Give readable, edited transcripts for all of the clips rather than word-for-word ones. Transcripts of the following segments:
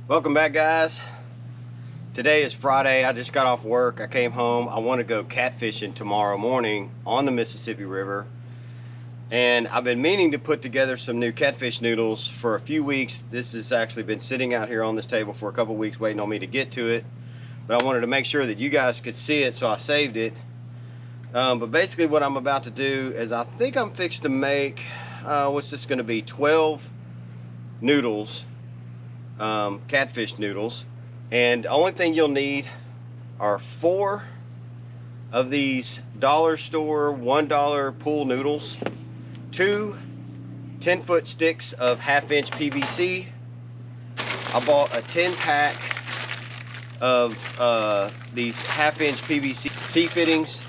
Welcome back, guys. Today is Friday. I just got off work. I came home. I want to go catfishing tomorrow morning on the Mississippi River, and I've been meaning to put together some new catfish noodles for a few weeks. This has actually been sitting out here on this table for a couple weeks waiting on me to get to it, but I wanted to make sure that you guys could see it, so I saved it. But basically what I'm about to do is I think I'm fixed to make what's this going to be, 12 noodles, catfish noodles, and the only thing you'll need are 4 of these dollar store $1 pool noodles, 2 10-foot sticks of 1/2-inch PVC. I bought a 10-pack of these 1/2-inch PVC T-fittings,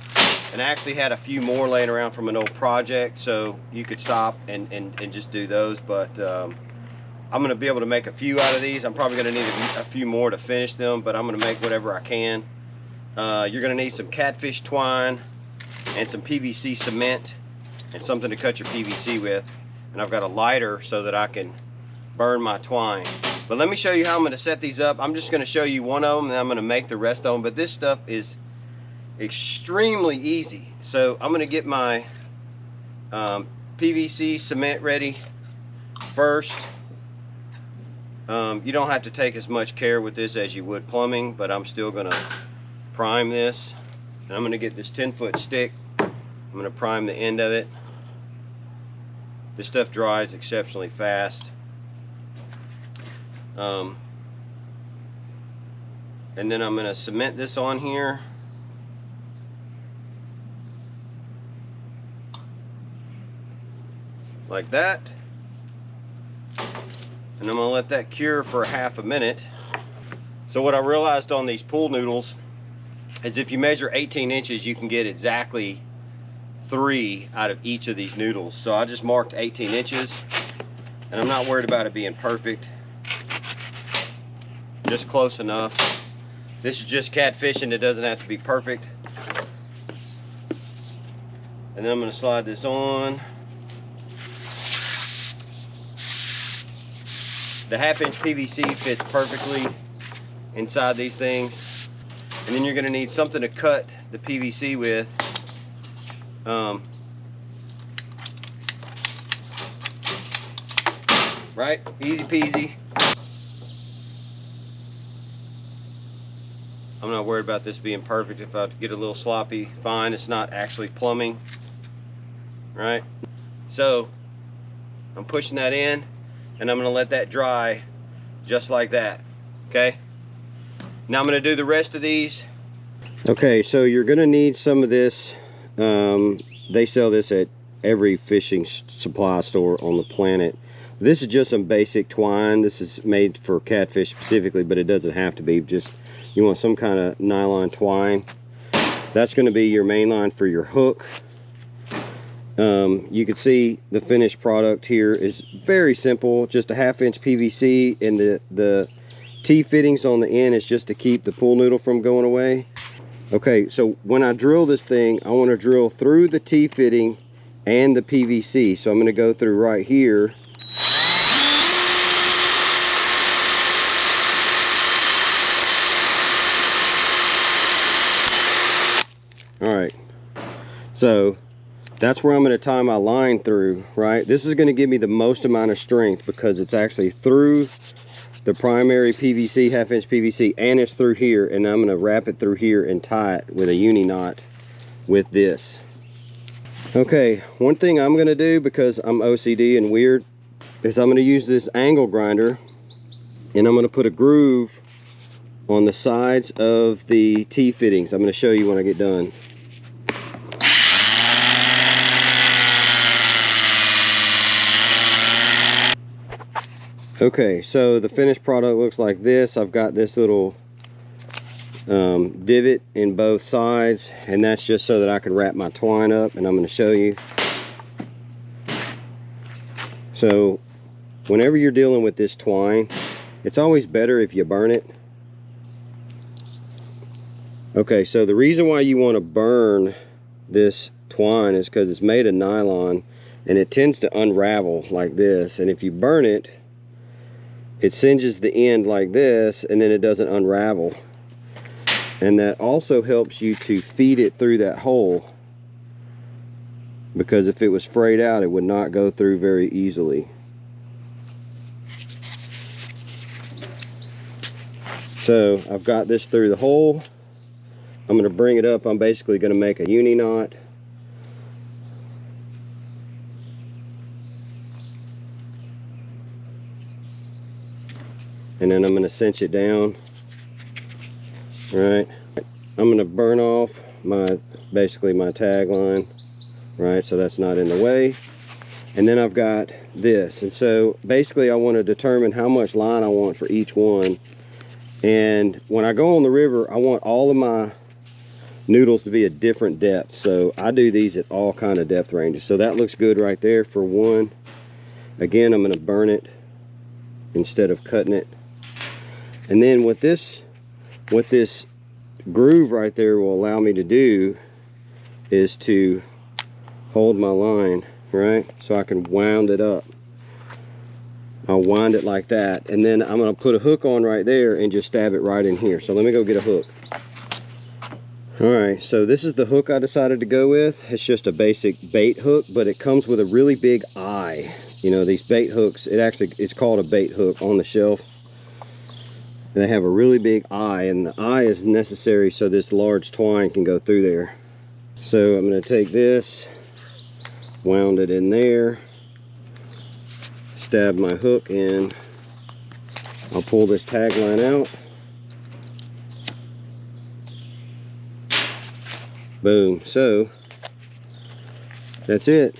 and I actually had a few more laying around from an old project, so you could stop and just do those. But I'm going to be able to make a few out of these. I'm probably going to need a few more to finish them, but I'm going to make whatever I can. You're going to need some catfish twine and some PVC cement and something to cut your PVC with. And I've got a lighter so that I can burn my twine. But let me show you how I'm going to set these up. I'm just going to show you one of them, and then I'm going to make the rest of them. But this stuff is extremely easy. So I'm going to get my PVC cement ready first. You don't have to take as much care with this as you would plumbing, but I'm still going to prime this. And I'm going to get this 10-foot stick. I'm going to prime the end of it. This stuff dries exceptionally fast. And then I'm going to cement this on here. Like that. And I'm going to let that cure for half a minute. So what I realized on these pool noodles is if you measure 18 inches, you can get exactly 3 out of each of these noodles. So I just marked 18 inches, and I'm not worried about it being perfect. Just close enough. This is just catfishing. It doesn't have to be perfect. And then I'm going to slide this on. The 1/2-inch PVC fits perfectly inside these things. And then you're going to need something to cut the PVC with. Right? Easy peasy. I'm not worried about this being perfect. If I get a little sloppy, fine. It's not actually plumbing. Right? So I'm pushing that in, and I'm going to let that dry just like that. Okay? Now I'm going to do the rest of these. Okay, so you're going to need some of this. They sell this at every fishing supply store on the planet. This is just some basic twine. This is made for catfish specifically, but it doesn't have to be. Just you want some kind of nylon twine. That's going to be your main line for your hook. You can see the finished product here is very simple. Just a 1/2-inch PVC, and the T-fittings on the end is just to keep the pool noodle from going away. Okay, so when I drill this thing, I want to drill through the T-fitting and the PVC. So I'm going to go through right here. All right, so that's where I'm going to tie my line through, right? This is going to give me the most amount of strength because it's actually through the primary PVC, 1/2-inch PVC, and it's through here, and I'm going to wrap it through here and tie it with a uni knot with this. Okay, one thing I'm going to do, because I'm OCD and weird, is I'm going to use this angle grinder, and I'm going to put a groove on the sides of the T-fittings. I'm going to show you when I get done. Okay, so the finished product looks like this. I've got this little divot in both sides, and that's just so that I can wrap my twine up, and I'm going to show you. So whenever you're dealing with this twine, it's always better if you burn it. Okay, so the reason why you want to burn this twine is because it's made of nylon, and it tends to unravel like this, and if you burn it, it singes the end like this, and then it doesn't unravel. And that also helps you to feed it through that hole, because if it was frayed out, it would not go through very easily. So I've got this through the hole. I'm going to bring it up. I'm basically going to make a uni knot. And then I'm going to cinch it down. Right. I'm going to burn off basically my tag line. Right, so that's not in the way. And then I've got this. And so basically I want to determine how much line I want for each one. And when I go on the river, I want all of my noodles to be a different depth. So I do these at all kind of depth ranges. So that looks good right there for one. Again, I'm going to burn it instead of cutting it. And then what this groove right there will allow me to do is to hold my line, right? So I can wound it up. I'll wind it like that, and then I'm going to put a hook on right there and just stab it right in here. So let me go get a hook. Alright, so this is the hook I decided to go with. It's just a basic bait hook, but it comes with a really big eye. You know, these bait hooks, it's called a bait hook on the shelf. And they have a really big eye, and the eye is necessary so this large twine can go through there. So I'm going to take this, wound it in there, stab my hook in. I'll pull this tag line out. Boom. So that's it.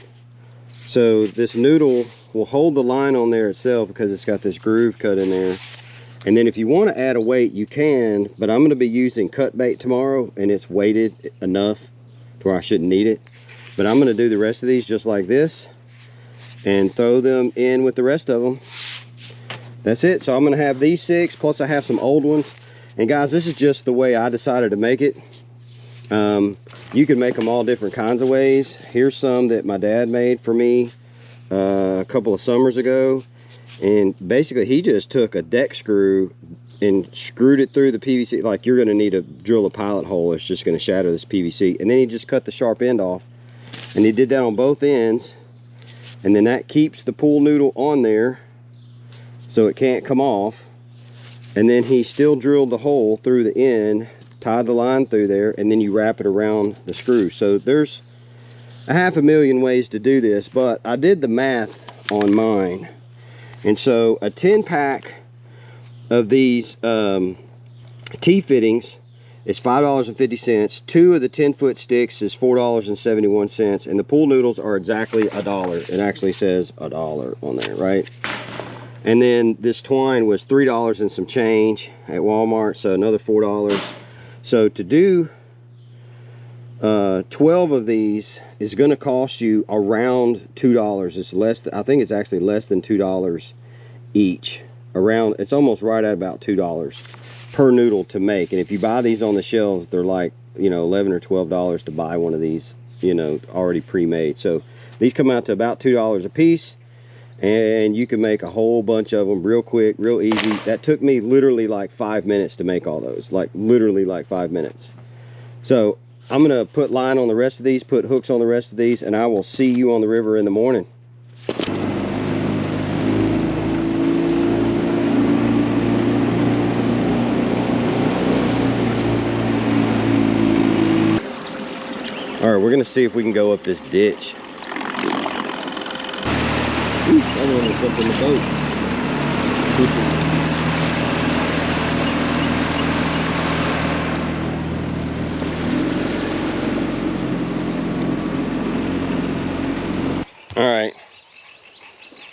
So this noodle will hold the line on there itself because it's got this groove cut in there. And then if you want to add a weight, you can, but I'm going to be using cut bait tomorrow, and it's weighted enough to where I shouldn't need it. But I'm going to do the rest of these just like this and throw them in with the rest of them. That's it. So I'm going to have these 6, plus I have some old ones. And guys, this is just the way I decided to make it. You can make them all different kinds of ways. Here's some that my dad made for me a couple of summers ago. And basically he just took a deck screw and screwed it through the PVC. Like, you're going to need to drill a pilot hole. It's just going to shatter this PVC. And then he just cut the sharp end off. And he did that on both ends. And then that keeps the pool noodle on there so it can't come off. And then he still drilled the hole through the end, tied the line through there, and then you wrap it around the screw. So there's a 500,000 ways to do this, but I did the math on mine. And so a 10 pack of these T-fittings is $5.50. 2 of the 10-foot sticks is $4.71. And the pool noodles are exactly $1. It actually says $1 on there, right? And then this twine was $3 and some change at Walmart, so another $4. So to do 12 of these is going to cost you around $2. It's less than, I think it's actually less than $2 each. It's almost right at about $2 per noodle to make. And if you buy these on the shelves, they're like, you know, $11 or $12 to buy one of these, you know, already pre-made. So these come out to about $2 a piece, and you can make a whole bunch of them real quick, real easy. That took me literally like 5 minutes to make all those, like literally like 5 minutes. So I'm gonna put line on the rest of these, put hooks on the rest of these, and I will see you on the river in the morning. All right, we're gonna see if we can go up this ditch. Ooh, that one was up in the boat. All right,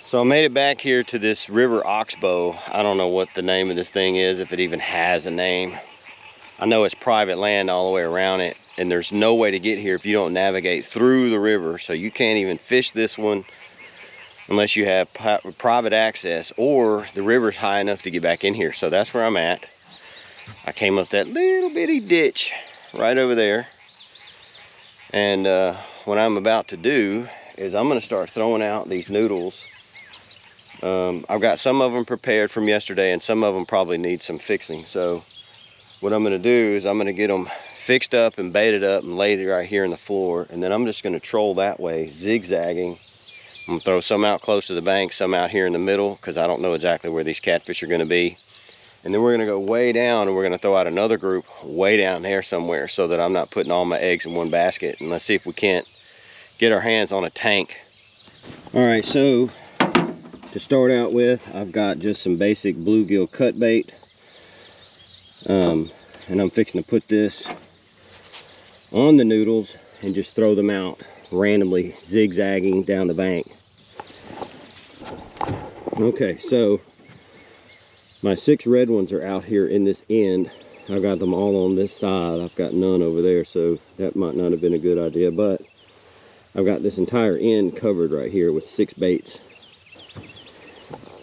so I made it back here to this river oxbow. I don't know what the name of this thing is, if it even has a name. I know it's private land all the way around it, and there's no way to get here if you don't navigate through the river. So you can't even fish this one unless you have private access, or the river's high enough to get back in here. So that's where I'm at. I came up that little bitty ditch right over there, and what I'm about to do is I'm going to start throwing out these noodles I've got some of them prepared from yesterday, and some of them probably need some fixing. So what I'm gonna do is I'm gonna get them fixed up and baited up and laid right here in the floor, and then I'm just gonna troll that way, zigzagging. I'm gonna throw some out close to the bank, some out here in the middle, because I don't know exactly where these catfish are gonna be. And then we're gonna go way down, and we're gonna throw out another group way down there somewhere, so that I'm not putting all my eggs in one basket. And let's see if we can't get our hands on a tank. All right, so to start out with, I've got just some basic bluegill cut bait. And I'm fixing to put this on the noodles and just throw them out randomly, zigzagging down the bank. Okay, so my 6 red ones are out here in this end. I've got them all on this side. I've got none over there, so that might not have been a good idea, but I've got this entire end covered right here with 6 baits.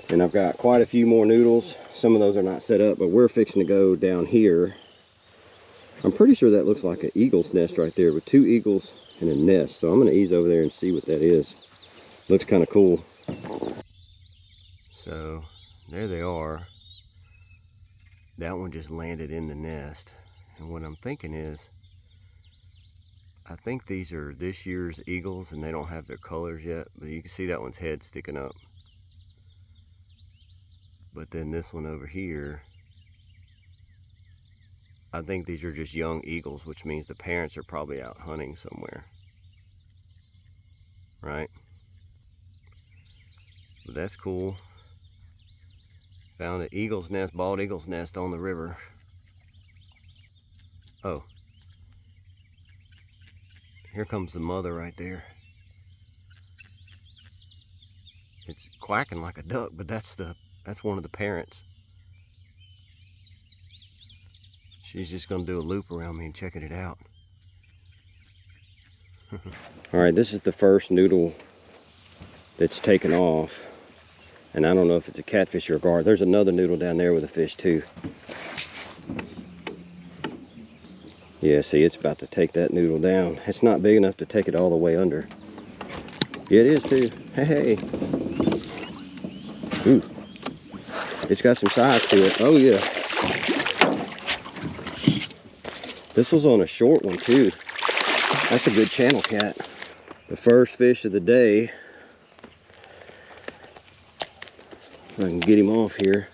And I've got quite a few more noodles. Some of those are not set up, but we're fixing to go down here. I'm pretty sure that looks like an eagle's nest right there with 2 eagles and a nest. So I'm gonna ease over there and see what that is. Looks kind of cool. So there they are. That one just landed in the nest. And what I'm thinking is, I think these are this year's eagles and they don't have their colors yet, but you can see that one's head sticking up. But then this one over here, I think these are just young eagles, which means the parents are probably out hunting somewhere. Right? But that's cool. Found an eagle's nest, bald eagle's nest on the river. Oh. Here comes the mother right there. It's quacking like a duck, but that's one of the parents. She's just gonna do a loop around me and checking it out. All right, this is the first noodle that's taken off. And I don't know if it's a catfish or a gar. There's another noodle down there with a fish too. Yeah, see, it's about to take that noodle down. It's not big enough to take it all the way under. Yeah, it is too. Hey. Ooh. It's got some size to it. Oh yeah. This was on a short one too. That's a good channel cat. The first fish of the day. If I can get him off here.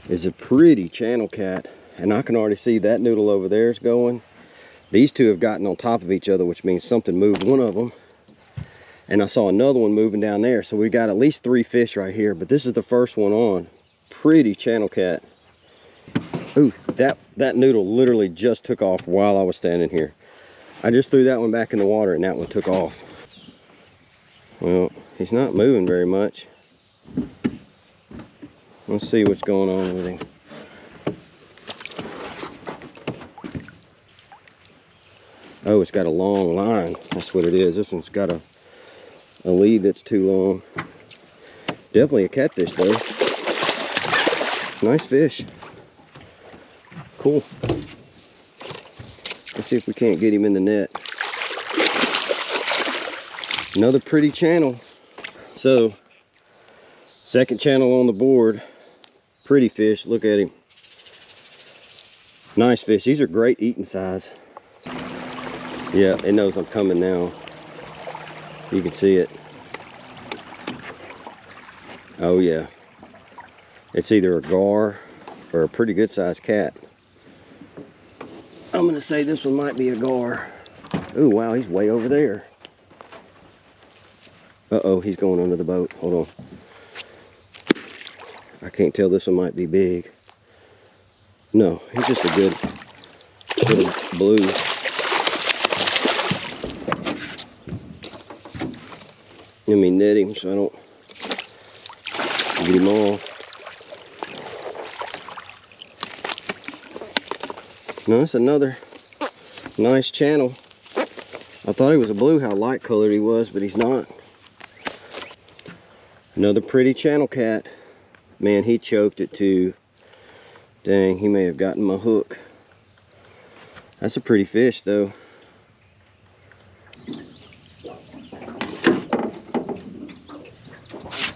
Is a pretty channel cat. And I can already see that noodle over there is going. These two have gotten on top of each other, which means something moved one of them. And I saw another one moving down there. So we got at least 3 fish right here, but this is the first one on. Pretty channel cat. Ooh, that noodle literally just took off while I was standing here. I just threw that one back in the water and that one took off. Well, he's not moving very much. Let's see what's going on with him. Oh, it's got a long line. That's what it is. This one's got a lead that's too long. Definitely a catfish though. Nice fish. Cool. Let's see if we can't get him in the net. Another pretty channel. So, second channel on the board. Pretty fish. Look at him. Nice fish. These are great eating size. Yeah, it knows I'm coming now. You can see it. Oh yeah. It's either a gar or a pretty good sized cat. I'm gonna say this one might be a gar. Oh wow, he's way over there. Uh-oh, he's going under the boat. Hold on. I can't tell, this one might be big. No, he's just a good little blue. Let me net him so I don't get him off. No, it's another nice channel. I thought he was a blue, how light colored he was, but he's not. Another pretty channel cat. Man, he choked it too. Dang, he may have gotten my hook. That's a pretty fish though.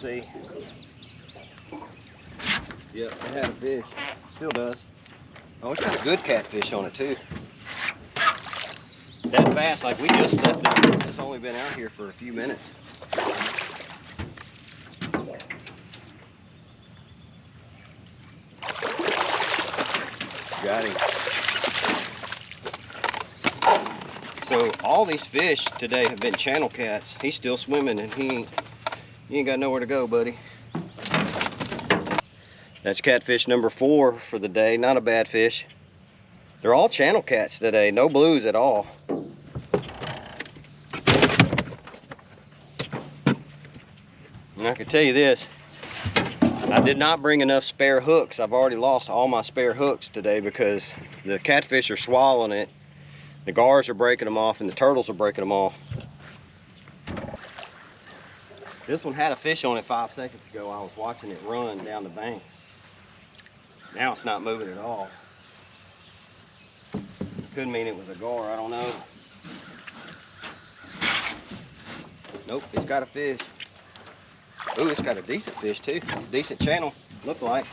see. Yep, it had a fish. Still does. Oh, it's got a good catfish on it too. That fast, like we just left it. It's only been out here for a few minutes. Got him. So all these fish today have been channel cats. He's still swimming and he ain't got nowhere to go, buddy. That's catfish number 4 for the day. Not a bad fish. They're all channel cats today. No blues at all. And I can tell you this, I did not bring enough spare hooks. I've already lost all my spare hooks today because the catfish are swallowing it. The gars are breaking them off and the turtles are breaking them off. This one had a fish on it 5 seconds ago. I was watching it run down the bank. Now it's not moving at all. Could mean it was a gar, I don't know. Nope, it's got a fish. Ooh, it's got a decent fish too. Decent channel, look like.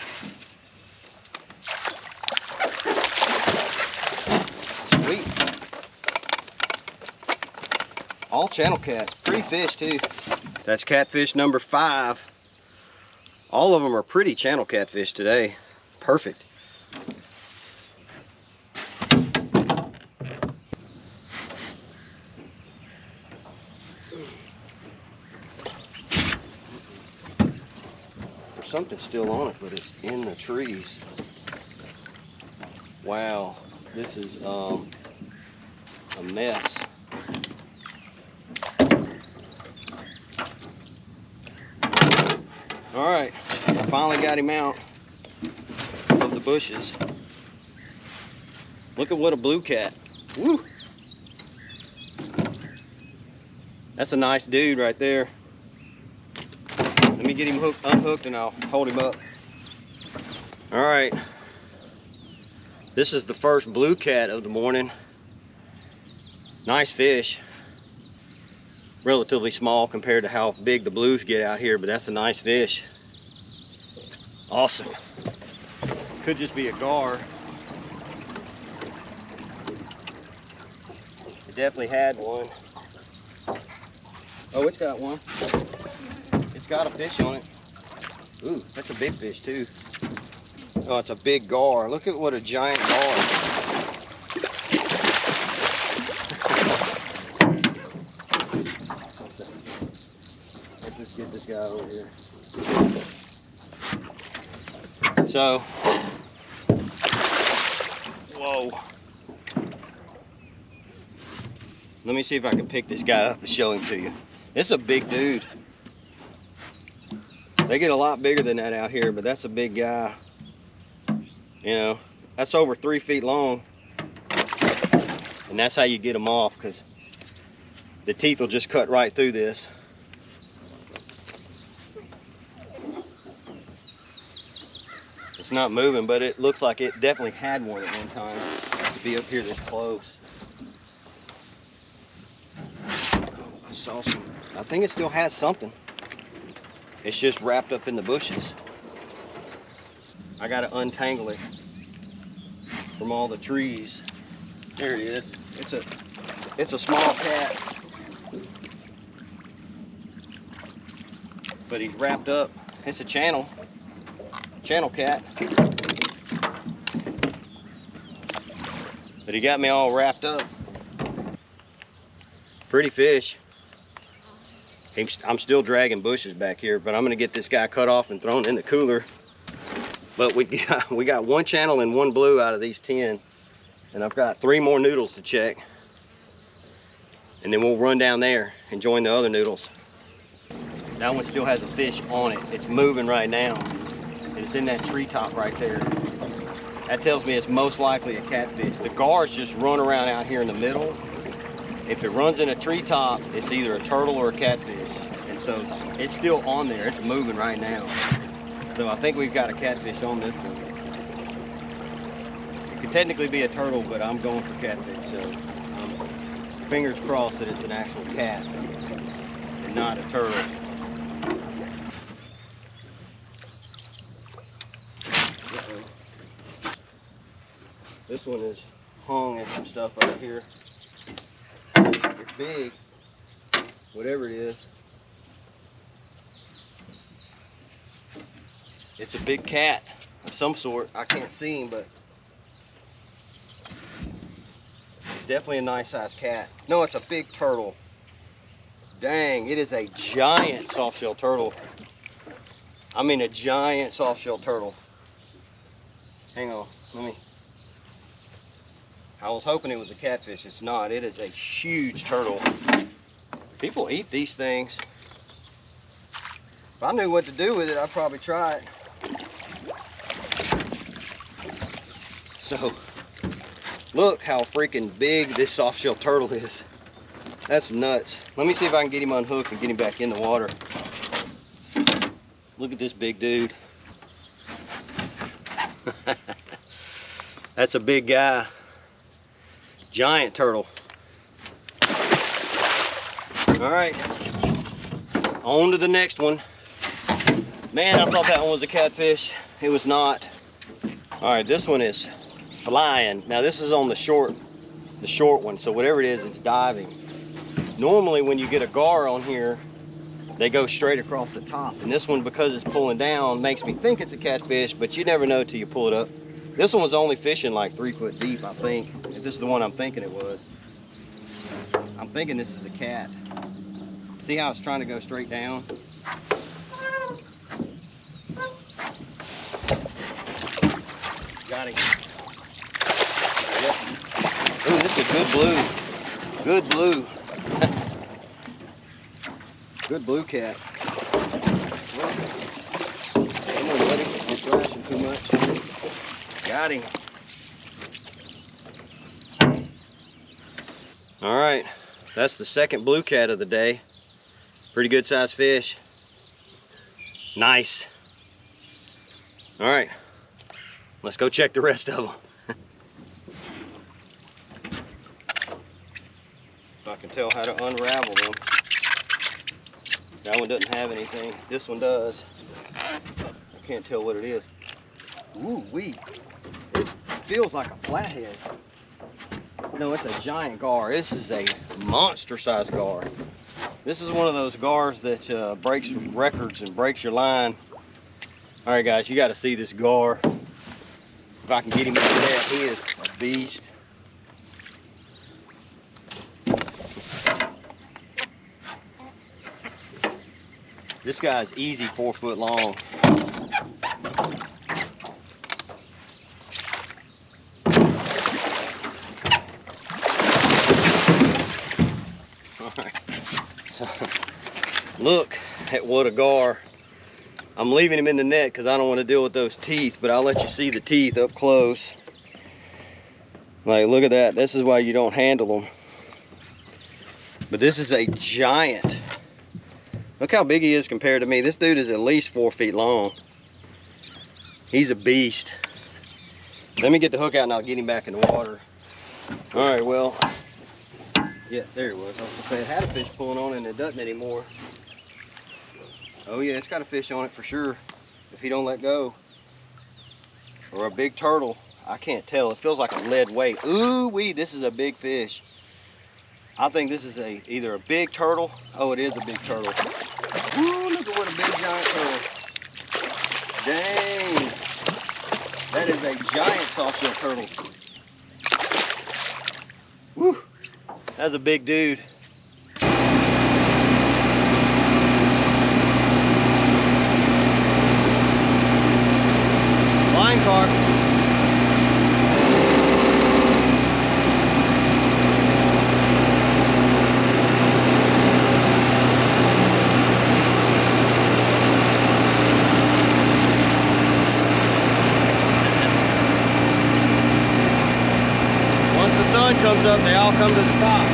Sweet. All channel cats, pretty fish too. That's catfish number 5. All of them are pretty channel catfish today. Perfect. There's something still on it, but it's in the trees. Wow, this is a mess. All right, I finally got him out of the bushes. Look at what a blue cat. Woo! That's a nice dude right there. Let me get him unhooked and I'll hold him up. All right. This is the first blue cat of the morning. Nice fish. Relatively small compared to how big the blues get out here, but that's a nice fish. Awesome. Could just be a gar. It definitely had one. Oh, it's got one. It's got a fish on it. Ooh, that's a big fish too. Oh, it's a big gar. Look at what a giant gar. Let's get this guy over here. So, whoa. Let me see if I can pick this guy up and show him to you. It's a big dude. They get a lot bigger than that out here, but that's a big guy. You know, that's over 3 feet long. And that's how you get them off, because the teeth will just cut right through this. It's not moving, but it looks like it definitely had one at one time to be up here this close. I saw some. I think it still has something. It's just wrapped up in the bushes. I gotta untangle it from all the trees. There it is. It's a small cat, but he's wrapped up. It's a channel cat, but he got me all wrapped up. Pretty fish. I'm still dragging bushes back here, but I'm gonna get this guy cut off and thrown in the cooler. But we got 1 channel and 1 blue out of these 10, and I've got 3 more noodles to check, and then we'll run down there and join the other noodles. That one still has a fish on it. It's moving right now. It's in that treetop right there. That tells me it's most likely a catfish. The gars just run around out here in the middle. If it runs in a treetop, it's either a turtle or a catfish. And so it's still on there. It's moving right now. So I think we've got a catfish on this one. It could technically be a turtle, but I'm going for catfish. So fingers crossed that it's an actual cat and not a turtle. This one is hung and some stuff over here. It's big, whatever it is. It's a big cat of some sort. I can't see him, but it's definitely a nice sized cat. No, it's a big turtle. Dang, it is a giant soft-shell turtle. I mean a giant soft-shell turtle. Hang on, I was hoping it was a catfish. It's not. It is a huge turtle. People eat these things. If I knew what to do with it, I'd probably try it. So, look how freaking big this soft-shell turtle is. That's nuts. Let me see if I can get him unhooked and get him back in the water. Look at this big dude. That's a big guy. Giant turtle. All right, on to the next one. Man, I thought that one was a catfish. It was not. All right, this one is flying. Now this is on the short one, so whatever it is, it's diving. Normally when you get a gar on here, they go straight across the top. And this one, because it's pulling down, makes me think it's a catfish, but you never know till you pull it up. This one was only fishing like 3 foot deep, I think. If this is the one I'm thinking it was. I'm thinking this is a cat. See how it's trying to go straight down? Got him. Yep. Ooh, this is a good blue. Good blue. Good blue cat. Well, come on, buddy. You're flashing too much. Got him. All right, that's the second blue cat of the day. Pretty good sized fish. Nice. All right, let's go check the rest of them. If I can tell how to unravel them. That one doesn't have anything. This one does. I can't tell what it is. Ooh wee. It feels like a flathead. No, it's a giant gar. This is a monster sized gar. This is one of those gars that breaks records and breaks your line. All right, guys, you got to see this gar. If I can get him into that, he is a beast. This guy's easy 4 foot long. So, look at what a gar. I'm leaving him in the net because I don't want to deal with those teeth, but I'll let you see the teeth up close. Like, look at that. This is why you don't handle them. But this is a giant. Look how big he is compared to me. This dude is at least 4 feet long. He's a beast. Let me get the hook out and I'll get him back in the water. All right, well, yeah, there he was. I was gonna say it had a fish pulling on it and it doesn't anymore. Oh yeah, it's got a fish on it for sure. If he don't let go. Or a big turtle. I can't tell. It feels like a lead weight. Ooh wee, this is a big fish. I think this is either a big turtle. Oh, it is a big turtle. Ooh, look at what a big giant turtle. Dang. That is a giant soft-shell turtle. Woo. That's a big dude. Line carp. Once the sun comes up, they all come to the top.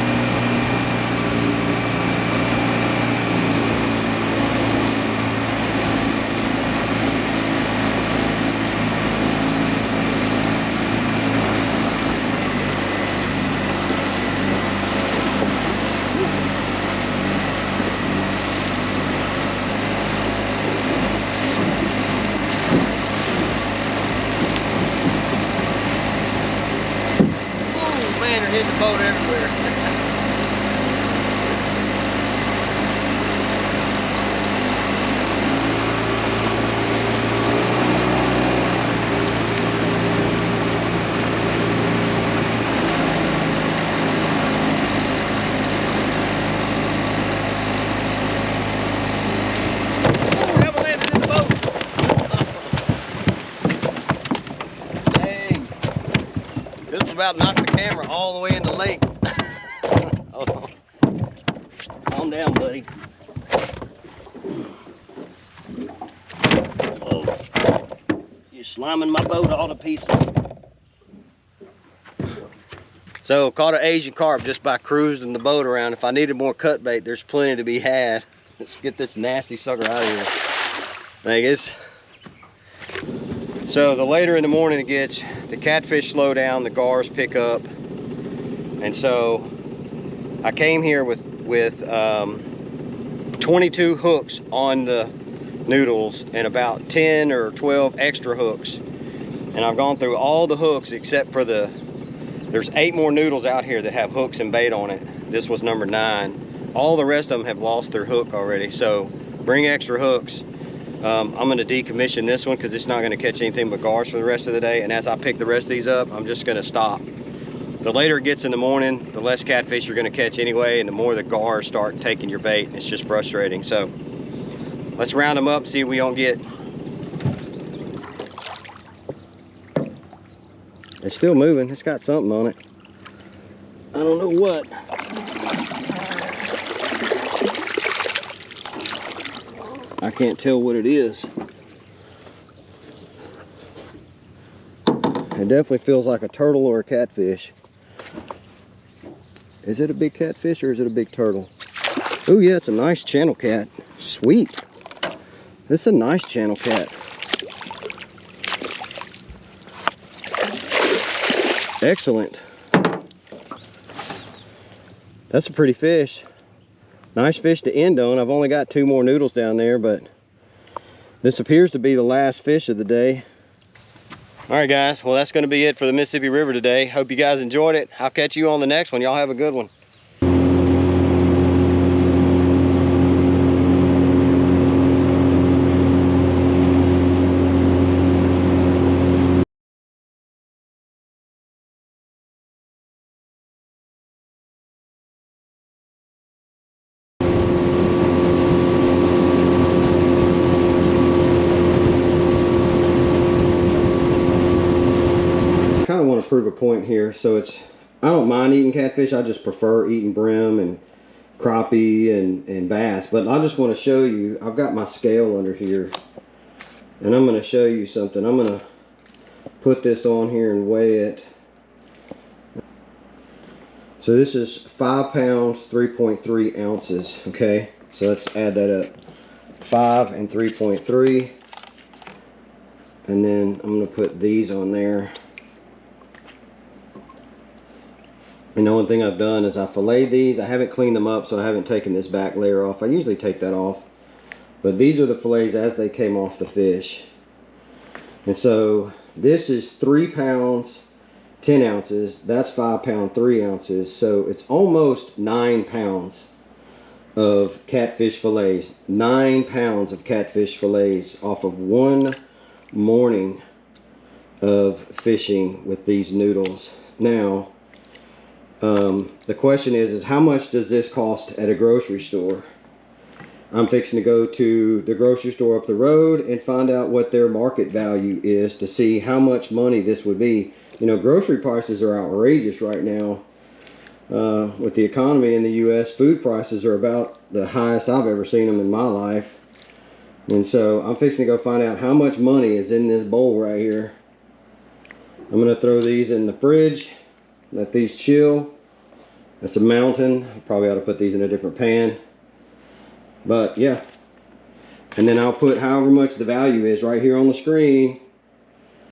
sand are hitting the boat everywhere. About knocked the camera all the way in the lake. Hold on. Calm down, buddy. Whoa. You're sliming my boat all to pieces. So caught an Asian carp just by cruising the boat around. If I needed more cut bait, there's plenty to be had. Let's get this nasty sucker out of here. Like it's So the later in the morning it gets, the catfish slow down, the gars pick up. And so I came here with 22 hooks on the noodles and about 10 or 12 extra hooks. And I've gone through all the hooks except for there's 8 more noodles out here that have hooks and bait on it. This was number 9. All the rest of them have lost their hook already. So bring extra hooks. I'm going to decommission this one because it's not going to catch anything but gars for the rest of the day. And as I pick the rest of these up, I'm just going to stop. The later it gets in the morning, the less catfish you're going to catch anyway, and the more the gars start taking your bait. It's just frustrating. So let's round them up, see if we don't get... It's still moving. It's got something on it. I don't know what. I can't tell what it is. It definitely feels like a turtle or a catfish. Is it a big catfish or is it a big turtle? Oh yeah, it's a nice channel cat. Sweet. This is a nice channel cat. Excellent. That's a pretty fish. Nice fish to end on. I've only got 2 more noodles down there, but this appears to be the last fish of the day. All right, guys. Well, that's going to be it for the Mississippi River today. Hope you guys enjoyed it. I'll catch you on the next one. Y'all have a good one. I want to prove a point here. So I don't mind eating catfish. I just prefer eating brim and crappie and bass. But I just want to show you, I've got my scale under here and I'm going to show you something. I'm going to put this on here and weigh it. So this is 5 pounds 3.3 ounces. Okay, so let's add that up. 5 and 3.3, and then I'm going to put these on there. And the one thing I've done is I filleted these. I haven't cleaned them up, so I haven't taken this back layer off. I usually take that off. But these are the fillets as they came off the fish. And so this is 3 pounds 10 ounces. That's 5 pound 3 ounces. So it's almost 9 pounds of catfish fillets. 9 pounds of catfish fillets off of one morning of fishing with these noodles. Now, the question is how much does this cost at a grocery store? I'm fixing to go to the grocery store up the road and find out what their market value is to see how much money this would be. You know, grocery prices are outrageous right now. With the economy in the U.S., food prices are about the highest I've ever seen them in my life. And so I'm fixing to go find out how much money is in this bowl right here. I'm going to throw these in the fridge, let these chill. That's a mountain. I probably ought to put these in a different pan. But yeah. And then I'll put however much the value is right here on the screen.